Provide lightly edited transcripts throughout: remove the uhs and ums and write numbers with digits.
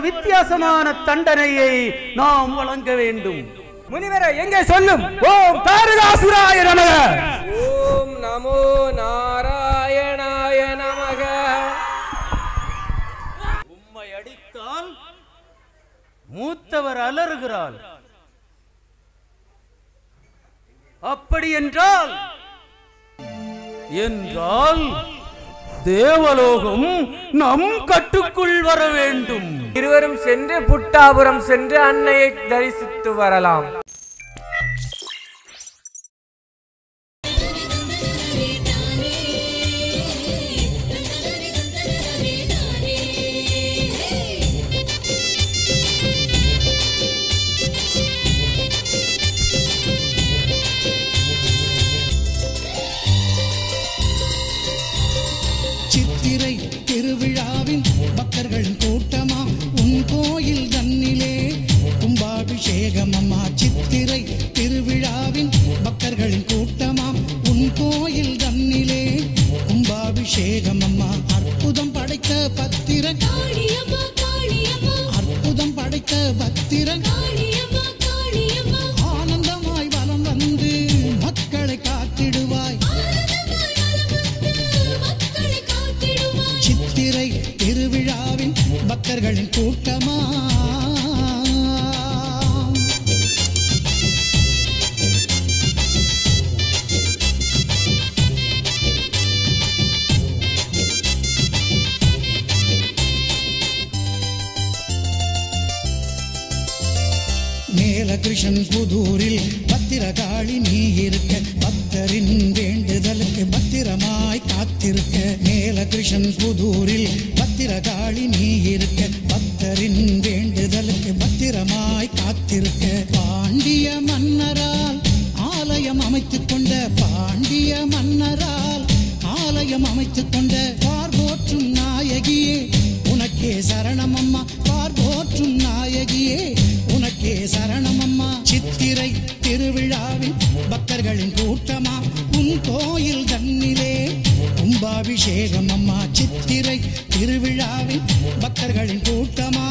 வித்தியாசமான தண்டனையை நாம் வழங்க வேண்டும். முனிவரே எங்கே சொல்லும். ஓம் தாரகாசுராய நமக. ஓம் நமோ நாராயணாய நமக. உம்மை அடித்தால் மூத்தவர் அலறுகிறாள். அப்படி என்றால் தேவலோகம் நம் கட்டுக்குள் வர வேண்டும். இருவரும் சென்று புட்டாபுரம் சென்று அன்னையை தரிசித்து வரலாம். சித்திரை திருவிழாவின் பக்தர்களின் கூட்டமா உன் கோயில் தன்னிலே கும்பாபிஷேகம் அம்மா. சித்திரை திருவிழாவின் பக்தர்களின் கூட்டமா உன் கோயில் தன்னிலே கும்பாபிஷேகம் அம்மா. அற்புதம் படைத்த பத்திரன், அற்புதம் படைத்த பத்திரன் ஆனந்தமாய் வலம் வந்து மக்களை காத்திடுவாய். சித்திரை திருவிழாவின் பக்தர்களின் கூட்டமா மேலகிருஷ்ணன் புதூரில் பத்திரகாளி நீ இருக்க, பக்தரின் வேண்டுதலுக்கு பத்திரமாய் காத்திருக்க. மேலகிருஷ்ணன் புதூரில் பத்திரகாளி நீ இருக்க, பக்தரின் வேண்டுதலுக்கு பத்திரமாய் காத்திருக்க. பாண்டிய மன்னரால் ஆலயம் அமைத்துக் கொண்ட, பாண்டிய மன்னரால் ஆலயம் அமைத்துக் கொண்ட பார்போற்றும் நாயகியே உனக்கே சரணம் அம்மா. பார்போற்றும் நாயகியே உனக்கே சரணம் அம்மா. சித்திரை திருவிழாவின் பக்தர்களின் கூட்டமா உன் கோயில் தன்னிலே கும்பாபிஷேகம் அம்மா. சித்திரை திருவிழாவின் பக்தர்களின் கூட்டமா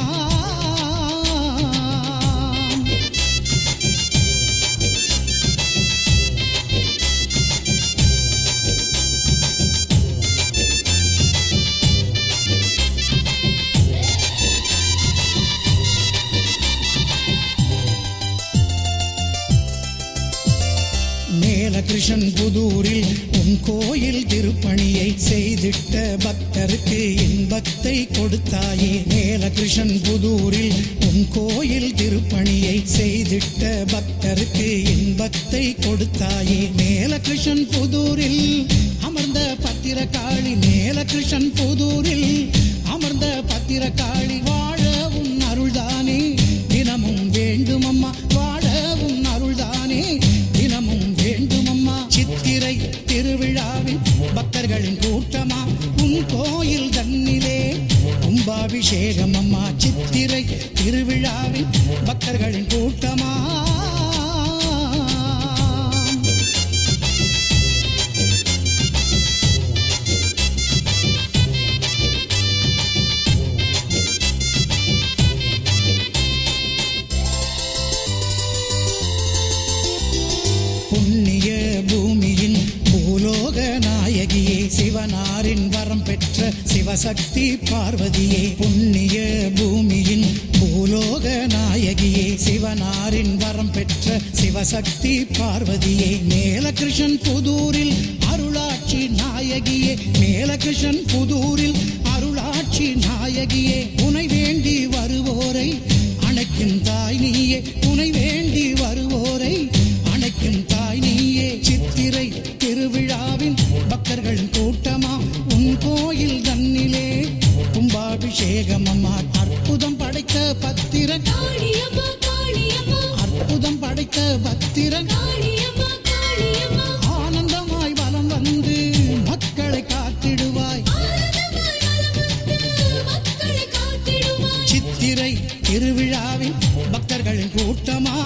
மேலகிருஷ்ணன் புதூரில் உன் கோயில் திருப்பணியை செய்திட்ட பக்தருக்கு இன்பத்தை கொடுத்தாயே. மேலகிருஷ்ணன் புதூரில் உன் கோயில் திருப்பணியை செய்திட்ட பக்தருக்கு இன்பத்தை கொடுத்தாயே. மேலகிருஷ்ணன் புதூரில் அமர்ந்த பத்திரகாளி, மேலகிருஷ்ணன் புதூரில் அமர்ந்த பத்திரகாளி வாழ உன் அருள்தானே தினமும் வேண்டுமம்மா. வாழ உன் அருள்தானே தினமும் வேண்டுமம்மா. சித்திரை திருவிழாவின் பக்தர்களின் கூட்டமா உன் கோயில் தன்னிலே கும்பாபிஷேகம் அம்மா. சித்திரை திருவிழாவின் பக்தர்களின் கூட்டமா புண்ணிய பூமியின் பூலோக நாயகியே சிவனாரின் வரம் பெற்ற சிவசக்தி பார்வதியே. புண்ணிய பூமியின் பூலோக நாயகியே சிவனாரின் வரம் பெற்ற சிவசக்தி பார்வதியே. மேலகிருஷ்ணன் புதூரில் அருளாட்சி நாயகியே, மேலகிருஷ்ணன் புதூரில் அருளாட்சி நாயகியே. உனை வேண்டி வருவோரை அணைக்கும் தாய் நீயே, உனை வேண்டி வருவோரை அணைக்கும் தாய் நீயே. சித்திரை திருவிழாவின் பக்தர்களின் கூட்டமா உன் கோயில் தன்னிலே கும்பாபிஷேகம் அம்மா. அற்புதம் படைத்த பத்திரன், அற்புதம் படைத்த பத்திரன் ஆனந்தமாய் வலம் வந்து மக்களை காத்திடுவாய். சித்திரை திருவிழாவின் பக்தர்களின் கூட்டமா